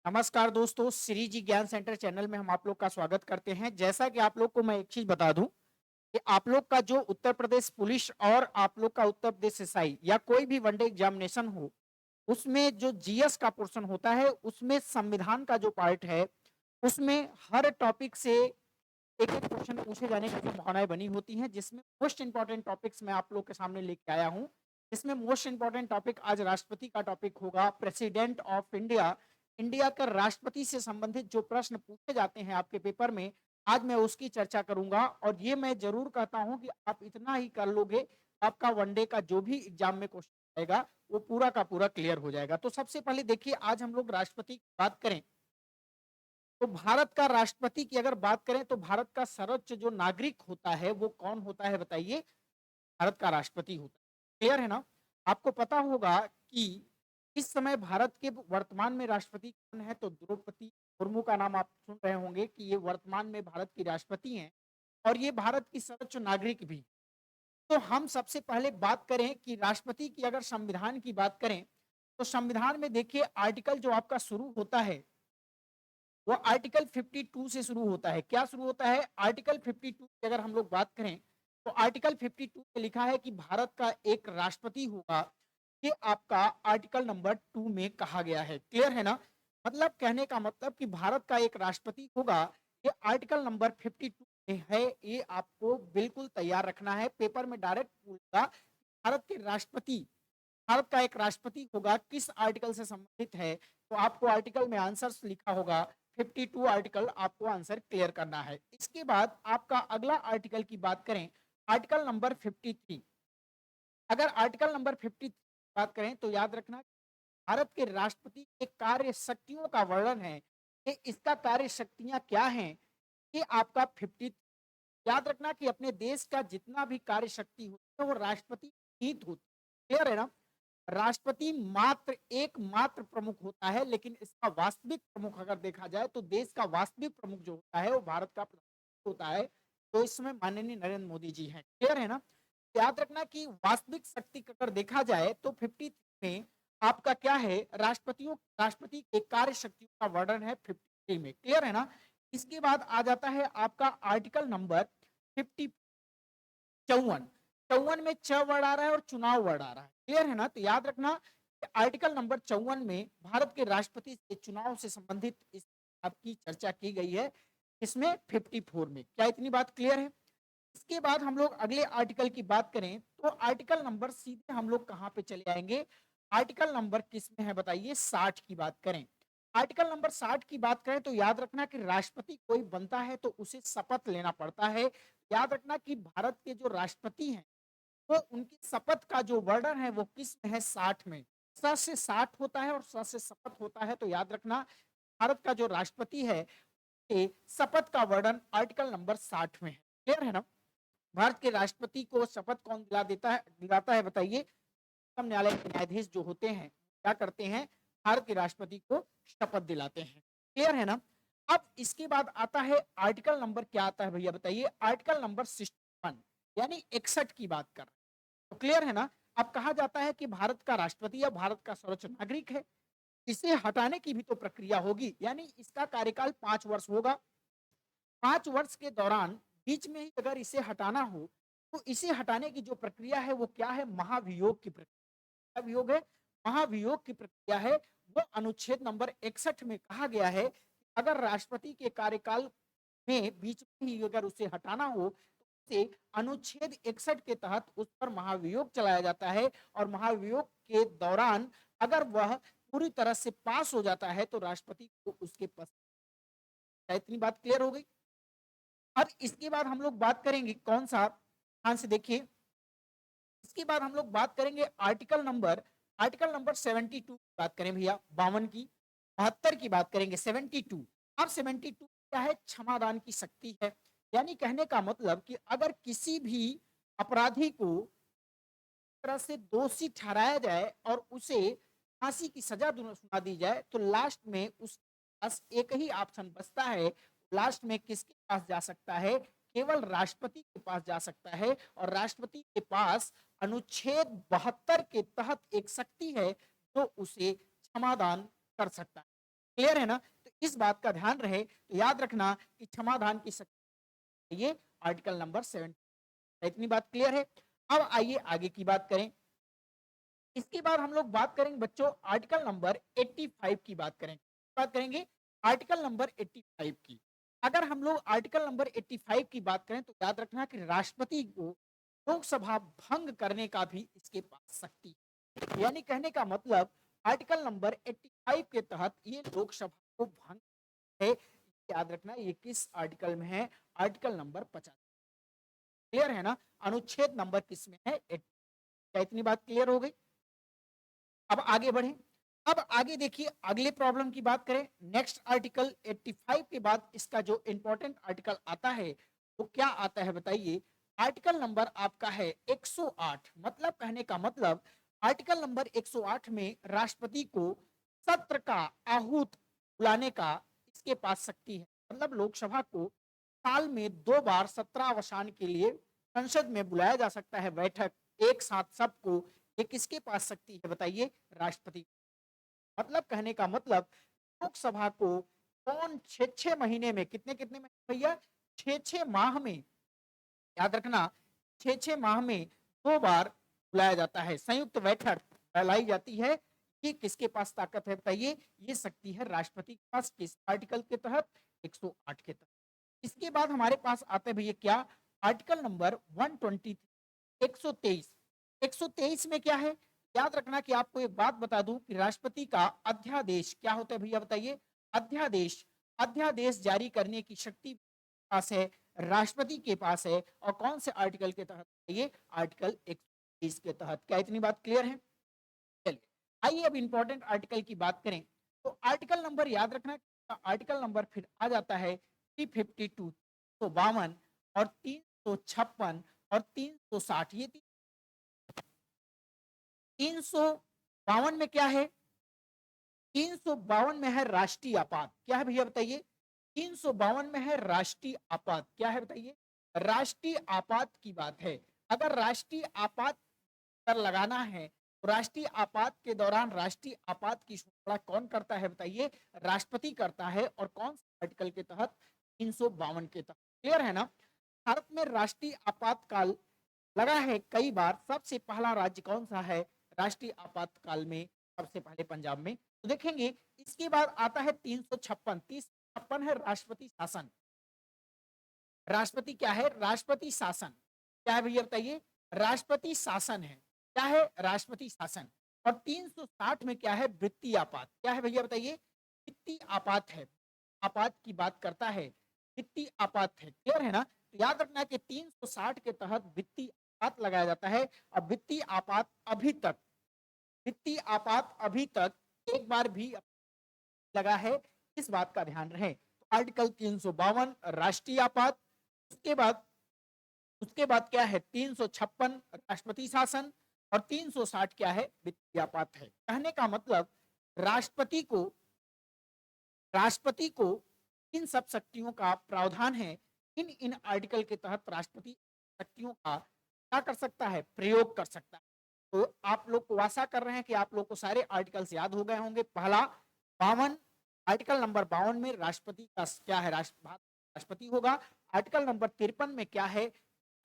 नमस्कार दोस्तों, श्री जी ज्ञान सेंटर चैनल में हम आप लोग का स्वागत करते हैं। जैसा कि आप लोग को मैं एक चीज बता दूं कि आप लोग का जो उत्तर प्रदेश पुलिस और आप लोग का उत्तर प्रदेश एसआई या कोई भी वनडे एग्जामिनेशन हो, उसमें जो जीएस का पोर्शन होता है, उसमें संविधान का जो पार्ट है, उसमें हर टॉपिक से एक एक क्वेश्चन पूछे जाने की संभावनाएं बनी होती हैं। जिसमें मोस्ट इंपॉर्टेंट टॉपिक्स मैं आप लोग के सामने लेके आया हूं। जिसमें मोस्ट इंपॉर्टेंट टॉपिक आज राष्ट्रपति का टॉपिक होगा, प्रेसिडेंट ऑफ इंडिया। इंडिया का राष्ट्रपति से संबंधित जो प्रश्न पूछे जाते हैं आपके पेपर में, आज मैं उसकी चर्चा करूंगा। और ये मैं जरूर कहता हूं कि आप इतना ही कर लोगे, आपका वनडे का जो भी एग्जाम में क्वेश्चन आएगा वो पूरा का पूरा क्लियर हो जाएगा। तो सबसे पहले देखिए, आज हम लोग राष्ट्रपति की बात करें तो भारत का राष्ट्रपति की अगर बात करें तो भारत का सर्वोच्च जो नागरिक होता है वो कौन होता है बताइए? भारत का राष्ट्रपति होता है। क्लियर है ना? आपको पता होगा कि इस समय भारत के वर्तमान में राष्ट्रपति कौन है, तो द्रौपदी मुर्मू का नाम आप सुन रहे होंगे कि ये वर्तमान में भारत की राष्ट्रपति हैं और ये भारत की सर्वोच्च नागरिक भी। तो हम सबसे पहले बात करें कि राष्ट्रपति की अगर संविधान की बात करें तो संविधान में देखिए आर्टिकल जो आपका शुरू होता है वो आर्टिकल 52 से शुरू होता है। क्या शुरू होता है? आर्टिकल 52 की अगर हम लोग बात करें तो आर्टिकल 52 में लिखा है कि भारत का एक राष्ट्रपति होगा। ये आपका आर्टिकल नंबर 2 में कहा गया है। क्लियर है ना? मतलब कहने का मतलब कि भारत का एक राष्ट्रपति होगा। ये आर्टिकल नंबर 52 में है। ये आपको बिल्कुल तैयार रखना है। पेपर में डायरेक्ट पूछेगा भारत के राष्ट्रपति, भारत का एक राष्ट्रपति होगा, किस आर्टिकल से संबंधित है? तो आपको आर्टिकल में आंसर लिखा होगा 52 आर्टिकल, आपको आंसर क्लियर करना है। इसके बाद आपका अगला आर्टिकल की बात करें, आर्टिकल नंबर 53। अगर आर्टिकल नंबर 53 की बात करें तो याद रखना भारत के राष्ट्रपति के कार्य शक्तियों का वर्णन है कि इसका कार्य शक्तियां क्या हैं। ये आपका 50। याद रखना कि अपने देश का जितना भी कार्य शक्ति होती है वो राष्ट्रपति हित होती है। क्लियर है ना? राष्ट्रपति मात्र एकमात्र प्रमुख होता है, लेकिन इसका वास्तविक प्रमुख अगर देखा जाए तो देश का वास्तविक प्रमुख जो होता है वो भारत का प्रधानमंत्री होता है। तो इस समय माननीय नरेंद्र मोदी जी हैं। क्लियर है ना? याद रखना कि वास्तविक शक्ति अगर देखा जाए तो 50 में आपका क्या है, राष्ट्रपतियों राष्ट्रपति के कार्य शक्तियों का वर्णन है 53 में। क्लियर है ना? इसके बाद आ जाता है आपका आर्टिकल नंबर 50, 54। 54 में च वर्ड आ रहा है और चुनाव वर्ड आ रहा है। क्लियर है ना? तो याद रखना आर्टिकल नंबर 54 में भारत के राष्ट्रपति के चुनाव से संबंधित इस आपकी चर्चा की गई है। इसमें 54 में। क्या इतनी बात क्लियर है? इसके बाद हम लोग अगले आर्टिकल की बात करें तो आर्टिकल नंबर सीधे हम लोग कहां पे चले आएंगे? आर्टिकल नंबर किस में है बताइए? 60 की बात करें। आर्टिकल नंबर 60 की बात करें तो याद रखना कि राष्ट्रपति कोई बनता है तो उसे शपथ लेना पड़ता है। याद रखना कि भारत के जो राष्ट्रपति हैं वो उनकी शपथ का जो वर्णन है वो किस में है? 60 में। स से 60 होता है और स से शपथ होता है। तो याद रखना भारत का जो राष्ट्रपति है के शपथ का वर्णन आर्टिकल नंबर 60 में है। क्लियर है ना? भारत के राष्ट्रपति को शपथ कौन दिलाता है बताइए? उच्चतम न्यायालय के न्यायाधीश जो होते हैं क्या करते हैं? भारत के राष्ट्रपति को शपथ दिलाते हैं। क्लियर है ना? अब इसके बाद आता है आर्टिकल नंबर, क्या आता है भैया बताइए? आर्टिकल नंबर 61 यानी 61 की बात कर रहे हैं। तो क्लियर है ना? अब कहा जाता है कि भारत का राष्ट्रपति या भारत का सर्वोच्च नागरिक है, इसे हटाने की भी तो प्रक्रिया होगी। यानी इसका कार्यकाल 5 वर्ष होगा। 5 वर्ष के दौरान बीच में ही अगर इसे हटाना हो तो इसे हटाने की जो प्रक्रिया है वो क्या है? महाभियोग की प्रक्रिया। अभियोग है, महाभियोग की प्रक्रिया है। वो अनुच्छेद नंबर 61 में कहा गया है कि अगर राष्ट्रपति के कार्यकाल में बीच में ही अगर उसे हटाना हो तो उसे अनुच्छेद 61 के तहत उस पर महाभियोग चलाया जाता है। और महाभियोग के दौरान अगर वह पूरी तरह से पास हो जाता है तो राष्ट्रपति को उसके पद। इतनी बात क्लियर हो गई? अब इसके बाद हम लोग बात करेंगे कौन सा, ध्यान से देखिए। इसके बाद हम लोग बात करेंगे आर्टिकल नंबर 72 की बात करें भैया, 52 की, 72 की बात करेंगे, 72। अब 72 क्या है? क्षमादान की शक्ति है। यानी कहने का मतलब कि अगर किसी भी अपराधी को तरह से दोषी ठहराया जाए और उसे फांसी की सजा सुना दी जाए तो लास्ट में उस पास एक ही ऑप्शन बचता है। लास्ट में किसके पास जा सकता है? केवल राष्ट्रपति के पास जा सकता है। और राष्ट्रपति के पास अनुच्छेद 72 के तहत एक शक्ति है जो उसे क्षमादान कर सकता है। क्लियर है ना? तो इस बात का ध्यान रहे, तो याद रखना कि क्षमादान की शक्ति, ये आर्टिकल नंबर 7, इतनी बात क्लियर है। अब आइए आगे की बात करें। इसके बाद हम लोग बात करेंगे बच्चों आर्टिकल नंबर 85 की बात करेंगे। बात करेंगे आर्टिकल नंबर 85 की। अगर हम लोग आर्टिकल नंबर 85 की बात करें तो याद रखना कि राष्ट्रपति को लोकसभा भंग करने का भी इसके पास शक्ति है। यानी कहने का मतलब आर्टिकल नंबर 85 के तहत ये लोकसभा को भंग है। याद रखना ये किस आर्टिकल में है? Article number 50। क्लियर है ना? अनुच्छेद नंबर किस में है? 80। क्या इतनी बात क्लियर हो गई? अब आगे बढ़े। अब आगे देखिए अगले प्रॉब्लम की बात करें। नेक्स्ट आर्टिकल 85 के बाद इसका जो इंपॉर्टेंट आर्टिकल आता है वो क्या आता है बताइए? आर्टिकल नंबर आपका है 108। मतलब कहने का मतलब आर्टिकल नंबर 108 में राष्ट्रपति को सत्र का आहूत बुलाने का इसके पास शक्ति है। मतलब लोकसभा को साल में 2 बार सत्रावसान के लिए संसद में बुलाया जा सकता है बैठक एक साथ सबको। ये किसके पास शक्ति है बताइए? राष्ट्रपति। मतलब कहने का मतलब लोकसभा को कौन 6-6 महीने में, कितने कितने में भैया? 6-6 माह में, याद रखना 6-6 माह में 2 बार बुलाया जाता है, संयुक्त बैठक बुलाई जाती है। ये किसके पास ताकत है बताइए? ये शक्ति है राष्ट्रपति के पास। किस आर्टिकल के तहत? 108 के तहत। इसके बाद हमारे पास आते भैया क्या? Article number 123, 123। 123 में क्या है? याद रखना कि आपको एक बात बता दूं कि राष्ट्रपति का अध्यादेश क्या होता है भैया बताइए? अध्यादेश। अध्यादेश जारी करने की शक्ति पास है, राष्ट्रपति के पास है। और कौन से आर्टिकल के तहत? ये आर्टिकल 130 के तहत। क्या इतनी बात क्लियर है? चलिए आइए अब इंपॉर्टेंट आर्टिकल की बात करें। तो आर्टिकल नंबर याद रखना, आर्टिकल नंबर फिर आ जाता है 352, 352 और 356 और 360। ये 352 में क्या है? 352 में है राष्ट्रीय आपात। क्या है भैया बताइए? 352 में है राष्ट्रीय आपात। क्या है बताइए? राष्ट्रीय आपात की बात है। अगर राष्ट्रीय आपात कर लगाना है तो राष्ट्रीय आपात के दौरान राष्ट्रीय आपात की घोषणा कौन करता है बताइए? राष्ट्रपति करता है। और कौन से आर्टिकल के तहत? 352 के तहत। क्लियर है ना? भारत में राष्ट्रीय आपातकाल लगा है कई बार। सबसे पहला राज्य कौन सा है राष्ट्रीय आपातकाल में? सबसे पहले पंजाब में। तो देखेंगे इसके बाद आता है 356। 356 है राष्ट्रपति शासन। राष्ट्रपति क्या है? राष्ट्रपति शासन। क्या है भैया बताइए? राष्ट्रपति शासन है। क्या है? राष्ट्रपति शासन। और 360 में क्या है? वित्तीय आपात। क्या है भैया बताइए? वित्तीय आपात है। आपात की बात करता है, वित्तीय आपात है। क्लियर है ना? तो याद रखना कि 360 के तहत वित्तीय आपात लगाया जाता है। अब वित्तीय आपात अभी तक, वित्तीय आपात अभी तक एक बार भी लगा है, इस बात का ध्यान रहे। तो आर्टिकल 352 राष्ट्रीय आपात। उसके बाद क्या है? 356 राष्ट्रपति शासन। और 360 क्या है? वित्तीय आपात है। कहने का मतलब राष्ट्रपति को इन सब शक्तियों का प्रावधान है। इन इन आर्टिकल के तहत राष्ट्रपति शक्तियों का क्या कर सकता है? प्रयोग कर सकता है। तो आप लोग को आशा कर रहे हैं कि आप लोग को सारे आर्टिकल्स याद हो गए होंगे। पहला 52, आर्टिकल नंबर 52 में राष्ट्रपति का क्या है? राष्ट्रपति होगा। आर्टिकल नंबर 53 में क्या है?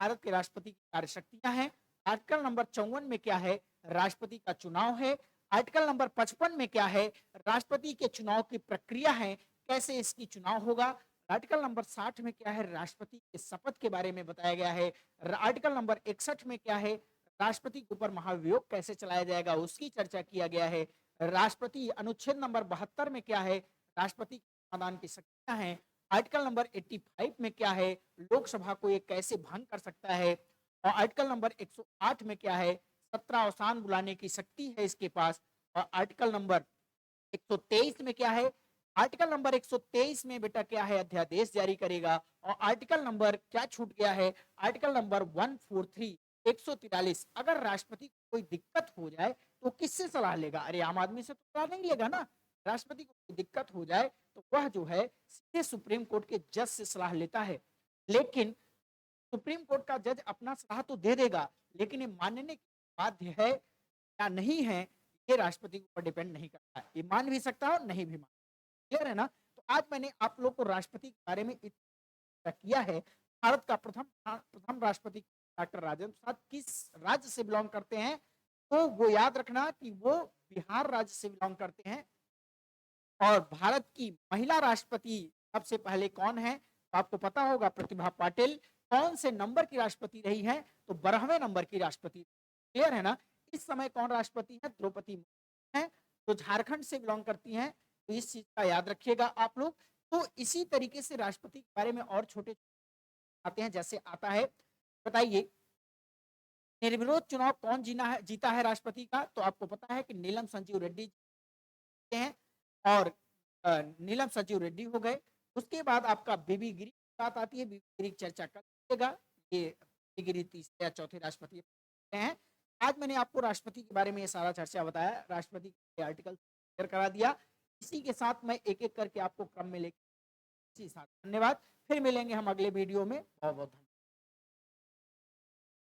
भारत के राष्ट्रपति की कार्यशक्तियां हैं। आर्टिकल नंबर 54 में क्या है? राष्ट्रपति का चुनाव है। आर्टिकल नंबर 55 में क्या है? राष्ट्रपति के चुनाव की प्रक्रिया है, कैसे इसकी चुनाव होगा। आर्टिकल नंबर 60 में क्या है? राष्ट्रपति के शपथ के बारे में बताया गया है। आर्टिकल नंबर 61 में क्या है? राष्ट्रपति के ऊपर महाभियोग कैसे चलाया जाएगा उसकी चर्चा किया गया है। राष्ट्रपति अनुच्छेद नंबर 72 में क्या है? राष्ट्रपति के समाधान की शक्तियां हैं। आर्टिकल नंबर 85 में क्या है? लोकसभा को ये कैसे भंग कर सकता है। और आर्टिकल नंबर 108 में क्या है? सत्रावसान बुलाने की शक्ति है इसके पास। और आर्टिकल नंबर 123 में क्या है? आर्टिकल नंबर 123 में बेटा क्या है? अध्यादेश जारी करेगा। और आर्टिकल नंबर क्या छूट गया है? Article number 143, 143। अगर राष्ट्रपति को कोई दिक्कत हो जाए तो किससे सलाह लेगा? अरे आम आदमी से तो सलाह नहीं लेगा ना। राष्ट्रपति को कोई दिक्कत हो जाए तो वह जो है सीधे सुप्रीम कोर्ट के जज से सलाह लेता है। लेकिन सुप्रीम कोर्ट का जज अपना सलाह तो दे देगा, लेकिन ये मानने के बाध्य है या नहीं है, ये राष्ट्रपति के ऊपर डिपेंड नहीं करता है। ये मान भी सकता है और नहीं भी मान। क्लियर है ना? तो आज मैंने आप लोग को राष्ट्रपति के बारे में इतना किया है। भारत का प्रथम राष्ट्रपति डॉक्टर राजेंद्र प्रसाद किस राज्य से बिलोंग करते हैं? तो वो याद रखना कि वो बिहार राज्य से बिलोंग करते हैं। और भारत की महिला राष्ट्रपति सबसे पहले कौन है? तो आपको पता होगा, प्रतिभा पाटिल। कौन से नंबर की राष्ट्रपति रही है? तो 12वें नंबर की राष्ट्रपति। क्लियर है ना? इस समय कौन राष्ट्रपति है? द्रौपदी मुर्मू है, जो झारखंड से बिलोंग करती हैं। तो इस चीज का याद रखिएगा आप लोग। तो इसी तरीके से राष्ट्रपति के बारे में और छोटे आते हैं, जैसे आता है, बताइए निर्विरोध चुनाव कौन जीता है राष्ट्रपति का? तो आपको पता है कि नीलम संजीव रेड्डी हैं। और नीलम संजीव रेड्डी हो गए। उसके बाद आपका बीबी गिरी की बात आती है, बीबी गिरी की चर्चा कर लीजिएगा। ये बीबी गिरी तीसरे या चौथे राष्ट्रपति हैं। आज मैंने आपको राष्ट्रपति के बारे में ये सारा चर्चा बताया, राष्ट्रपति के आर्टिकल शेयर करा दिया। इसी के साथ मैं एक एक करके आपको क्रम में लेकर, धन्यवाद। फिर मिलेंगे हम अगले वीडियो में। बहुत बहुत धन्यवाद।